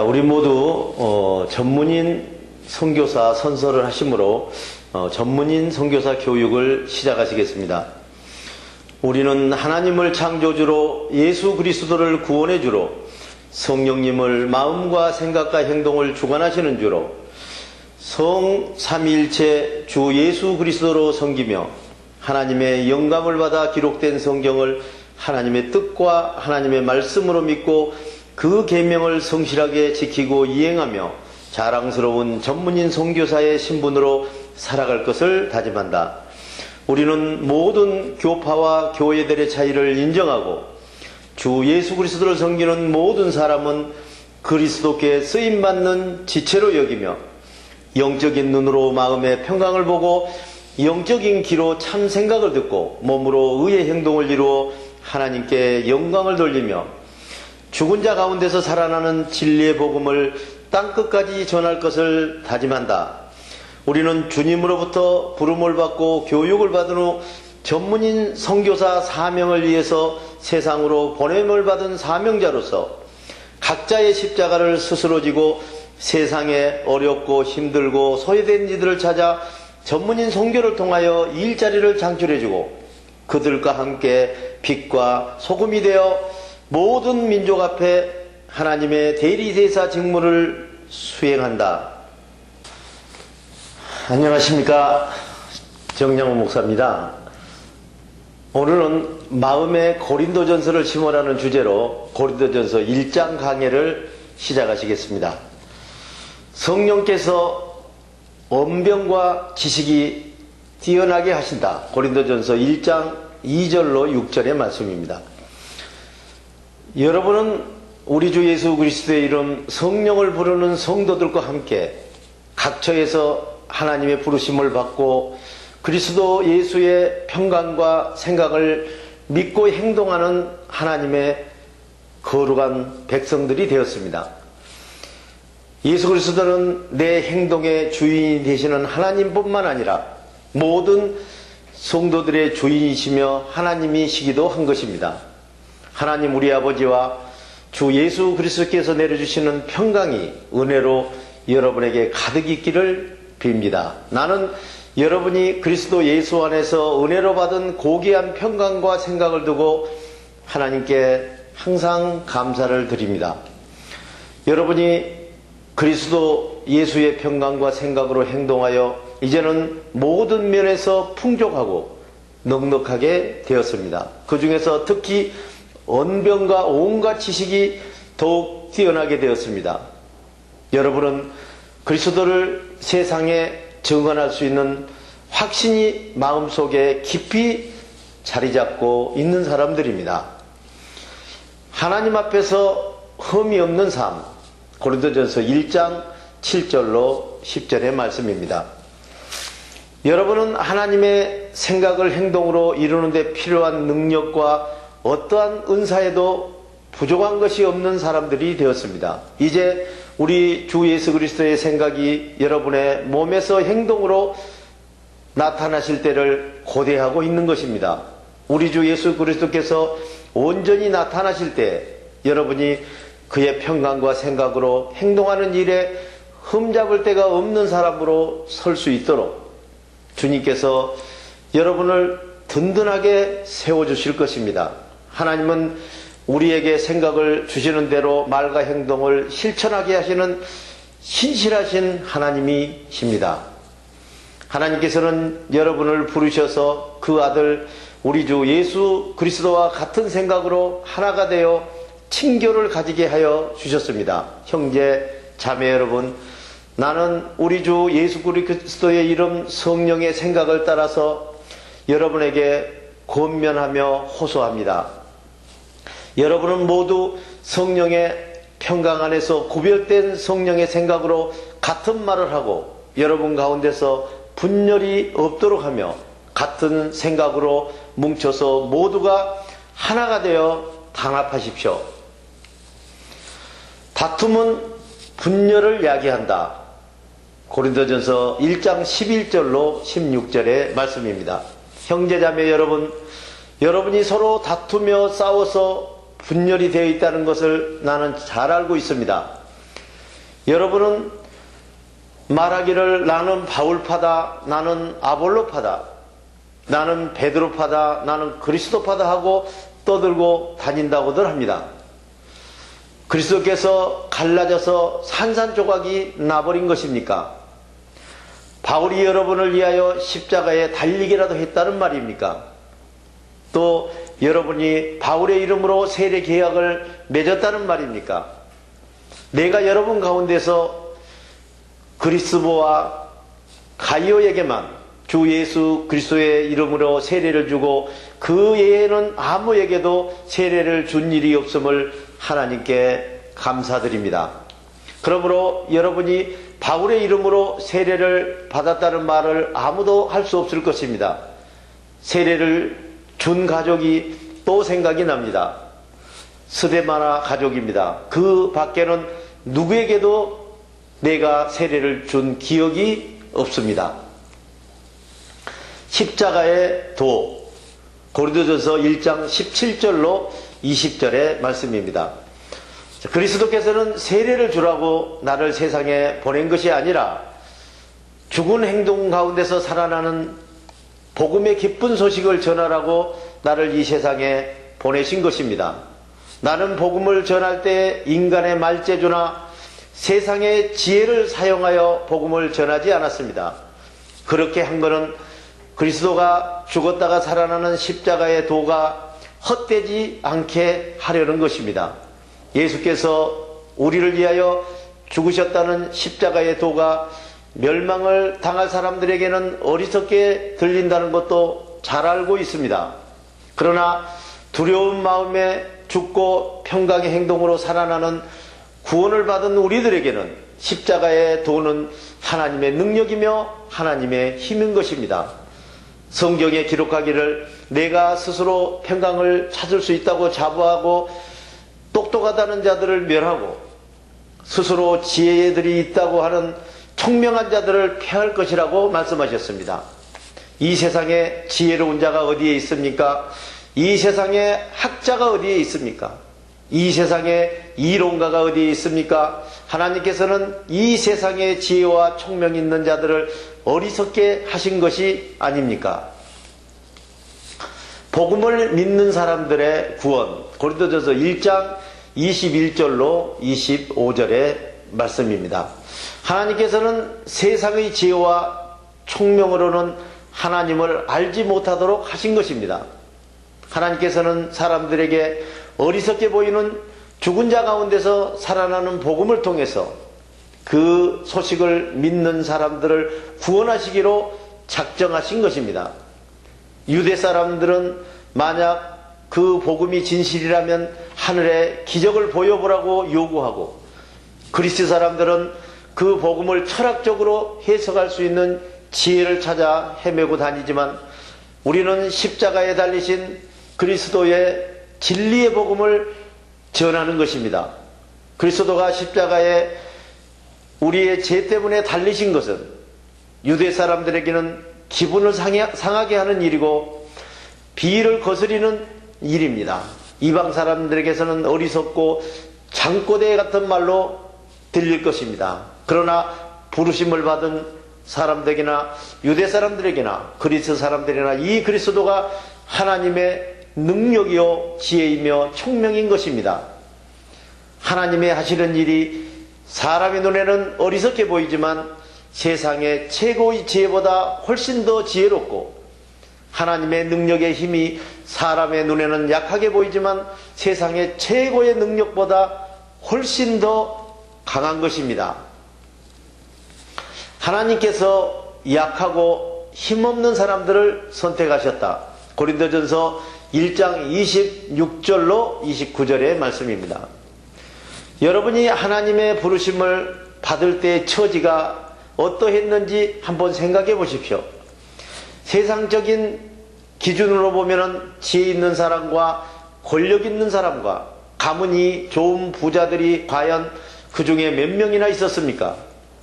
우리 모두 전문인 선교사 선서를 하심으로 전문인 선교사 교육을 시작하시겠습니다. 우리는 하나님을 창조주로 예수 그리스도를 구원해주로 성령님을 마음과 생각과 행동을 주관하시는 주로 성 삼위일체 주 예수 그리스도로 섬기며 하나님의 영감을 받아 기록된 성경을 하나님의 뜻과 하나님의 말씀으로 믿고 그 계명을 성실하게 지키고 이행하며 자랑스러운 전문인 선교사의 신분으로 살아갈 것을 다짐한다. 우리는 모든 교파와 교회들의 차이를 인정하고 주 예수 그리스도를 섬기는 모든 사람은 그리스도께 쓰임받는 지체로 여기며 영적인 눈으로 마음의 평강을 보고 영적인 귀로 참 생각을 듣고 몸으로 의의 행동을 이루어 하나님께 영광을 돌리며 죽은 자 가운데서 살아나는 진리의 복음을 땅끝까지 전할 것을 다짐한다. 우리는 주님으로부터 부름을 받고 교육을 받은 후 전문인 선교사 사명을 위해서 세상으로 보냄을 받은 사명자로서 각자의 십자가를 스스로 지고 세상에 어렵고 힘들고 소외된 이들을 찾아 전문인 선교를 통하여 일자리를 창출해주고 그들과 함께 빛과 소금이 되어 모든 민족 앞에 하나님의 대리대사 직무를 수행한다. 안녕하십니까, 정양호 목사입니다. 오늘은 마음의 고린도전서를 심어라는 주제로 고린도전서 1장 강해를 시작하시겠습니다. 성령께서 언변과 지식이 뛰어나게 하신다. 고린도전서 1장 2절로 6절의 말씀입니다. 여러분은 우리 주 예수 그리스도의 이름 성령을 부르는 성도들과 함께 각처에서 하나님의 부르심을 받고 그리스도 예수의 평강과 생각을 믿고 행동하는 하나님의 거룩한 백성들이 되었습니다. 예수 그리스도는 내 행동의 주인이 되시는 하나님뿐만 아니라 모든 성도들의 주인이시며 하나님이시기도 한 것입니다. 하나님 우리 아버지와 주 예수 그리스도께서 내려주시는 평강이 은혜로 여러분에게 가득 있기를 빕니다. 나는 여러분이 그리스도 예수 안에서 은혜로 받은 고귀한 평강과 생각을 두고 하나님께 항상 감사를 드립니다. 여러분이 그리스도 예수의 평강과 생각으로 행동하여 이제는 모든 면에서 풍족하고 넉넉하게 되었습니다. 그 중에서 특히 언변과 온갖 지식이 더욱 뛰어나게 되었습니다. 여러분은 그리스도를 세상에 증언할 수 있는 확신이 마음속에 깊이 자리 잡고 있는 사람들입니다. 하나님 앞에서 흠이 없는 삶, 고린도전서 1장 7절로 10절의 말씀입니다. 여러분은 하나님의 생각을 행동으로 이루는 데 필요한 능력과 어떠한 은사에도 부족한 것이 없는 사람들이 되었습니다. 이제 우리 주 예수 그리스도의 생각이 여러분의 몸에서 행동으로 나타나실 때를 고대하고 있는 것입니다. 우리 주 예수 그리스도께서 온전히 나타나실 때 여러분이 그의 평강과 생각으로 행동하는 일에 흠잡을 데가 없는 사람으로 설 수 있도록 주님께서 여러분을 든든하게 세워주실 것입니다. 하나님은 우리에게 생각을 주시는 대로 말과 행동을 실천하게 하시는 신실하신 하나님이십니다. 하나님께서는 여러분을 부르셔서 그 아들 우리 주 예수 그리스도와 같은 생각으로 하나가 되어 친교를 가지게 하여 주셨습니다. 형제 자매 여러분, 나는 우리 주 예수 그리스도의 이름 성령의 생각을 따라서 여러분에게 권면하며 호소합니다. 여러분은 모두 성령의 평강 안에서 구별된 성령의 생각으로 같은 말을 하고 여러분 가운데서 분열이 없도록 하며 같은 생각으로 뭉쳐서 모두가 하나가 되어 단합하십시오. 다툼은 분열을 야기한다. 고린도전서 1장 11절로 16절의 말씀입니다. 형제자매 여러분, 여러분이 서로 다투며 싸워서 분열이 되어 있다는 것을 나는 잘 알고 있습니다. 여러분은 말하기를 나는 바울파다, 나는 아볼로파다, 나는 베드로파다, 나는 그리스도파다 하고 떠들고 다닌다고들 합니다. 그리스도께서 갈라져서 산산조각이 나버린 것입니까? 바울이 여러분을 위하여 십자가에 달리기라도 했다는 말입니까? 또 여러분이 바울의 이름으로 세례 계약을 맺었다는 말입니까? 내가 여러분 가운데서 그리스도와 가이오에게만 주 예수 그리스도의 이름으로 세례를 주고 그 외에는 아무에게도 세례를 준 일이 없음을 하나님께 감사드립니다. 그러므로 여러분이 바울의 이름으로 세례를 받았다는 말을 아무도 할 수 없을 것입니다. 세례를 준 가족이 또 생각이 납니다. 스데마나 가족입니다. 그 밖에는 누구에게도 내가 세례를 준 기억이 없습니다. 십자가의 도, 고린도전서 1장 17절로 20절의 말씀입니다. 그리스도께서는 세례를 주라고 나를 세상에 보낸 것이 아니라 죽은 행동 가운데서 살아나는 복음의 기쁜 소식을 전하라고 나를 이 세상에 보내신 것입니다. 나는 복음을 전할 때 인간의 말재주나 세상의 지혜를 사용하여 복음을 전하지 않았습니다. 그렇게 한 것은 그리스도가 죽었다가 살아나는 십자가의 도가 헛되지 않게 하려는 것입니다. 예수께서 우리를 위하여 죽으셨다는 십자가의 도가 멸망을 당할 사람들에게는 어리석게 들린다는 것도 잘 알고 있습니다. 그러나 두려운 마음에 죽고 평강의 행동으로 살아나는 구원을 받은 우리들에게는 십자가의 도는 하나님의 능력이며 하나님의 힘인 것입니다. 성경에 기록하기를 내가 스스로 평강을 찾을 수 있다고 자부하고 똑똑하다는 자들을 멸하고 스스로 지혜들이 있다고 하는 총명한 자들을 폐할 것이라고 말씀하셨습니다. 이 세상에 지혜로운 자가 어디에 있습니까? 이 세상에 학자가 어디에 있습니까? 이 세상에 이론가가 어디에 있습니까? 하나님께서는 이 세상에 지혜와 총명 있는 자들을 어리석게 하신 것이 아닙니까? 복음을 믿는 사람들의 구원, 고린도전서 1장 21절로 25절의 말씀입니다. 하나님께서는 세상의 지혜와 총명으로는 하나님을 알지 못하도록 하신 것입니다. 하나님께서는 사람들에게 어리석게 보이는 죽은 자 가운데서 살아나는 복음을 통해서 그 소식을 믿는 사람들을 구원하시기로 작정하신 것입니다. 유대 사람들은 만약 그 복음이 진실이라면 하늘에 기적을 보여보라고 요구하고, 그리스 사람들은 그 복음을 철학적으로 해석할 수 있는 지혜를 찾아 헤매고 다니지만 우리는 십자가에 달리신 그리스도의 진리의 복음을 전하는 것입니다. 그리스도가 십자가에 우리의 죄 때문에 달리신 것은 유대 사람들에게는 기분을 상하게 하는 일이고 비위를 거스리는 일입니다. 이방 사람들에게서는 어리석고 장꼬대 같은 말로 들릴 것입니다. 그러나 부르심을 받은 사람들에게나 유대 사람들에게나 그리스 사람들이나 이 그리스도가 하나님의 능력이요 지혜이며 총명인 것입니다. 하나님의 하시는 일이 사람의 눈에는 어리석게 보이지만 세상의 최고의 지혜보다 훨씬 더 지혜롭고, 하나님의 능력의 힘이 사람의 눈에는 약하게 보이지만 세상의 최고의 능력보다 훨씬 더 강한 것입니다. 하나님께서 약하고 힘없는 사람들을 선택하셨다. 고린도전서 1장 26절로 29절의 말씀입니다. 여러분이 하나님의 부르심을 받을 때의 처지가 어떠했는지 한번 생각해 보십시오. 세상적인 기준으로 보면 지혜 있는 사람과 권력 있는 사람과 가문이 좋은 부자들이 과연 그 중에 몇 명이나 있었습니까?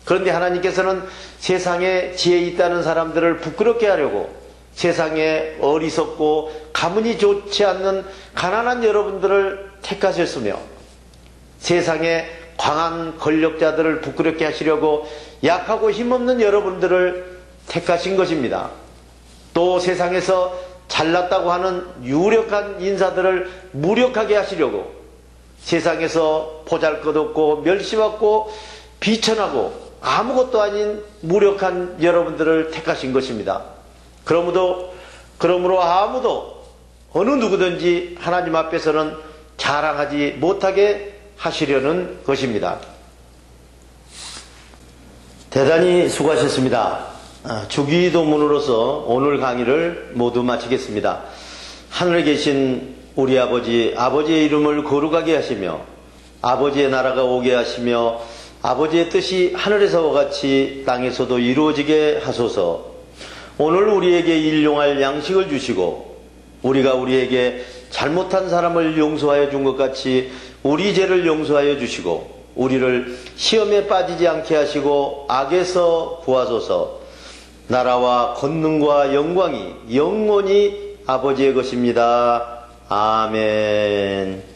그런데 하나님께서는 세상에 지혜 있다는 사람들을 부끄럽게 하려고 세상에 어리석고 가문이 좋지 않는 가난한 여러분들을 택하셨으며, 세상에 강한 권력자들을 부끄럽게 하시려고 약하고 힘없는 여러분들을 택하신 것입니다. 또 세상에서 잘났다고 하는 유력한 인사들을 무력하게 하시려고 세상에서 보잘것없고 멸시받고 비천하고 아무것도 아닌 무력한 여러분들을 택하신 것입니다. 그러므로 아무도 어느 누구든지 하나님 앞에서는 자랑하지 못하게 하시려는 것입니다. 대단히 수고하셨습니다. 주기도문으로서 오늘 강의를 모두 마치겠습니다. 하늘에 계신 우리 아버지의 이름을 거룩하게 하시며 아버지의 나라가 오게 하시며 아버지의 뜻이 하늘에서와 같이 땅에서도 이루어지게 하소서. 오늘 우리에게 일용할 양식을 주시고 우리가 우리에게 잘못한 사람을 용서하여 준 것 같이 우리 죄를 용서하여 주시고 우리를 시험에 빠지지 않게 하시고 악에서 구하소서. 나라와 권능과 영광이 영원히 아버지의 것입니다. 아멘.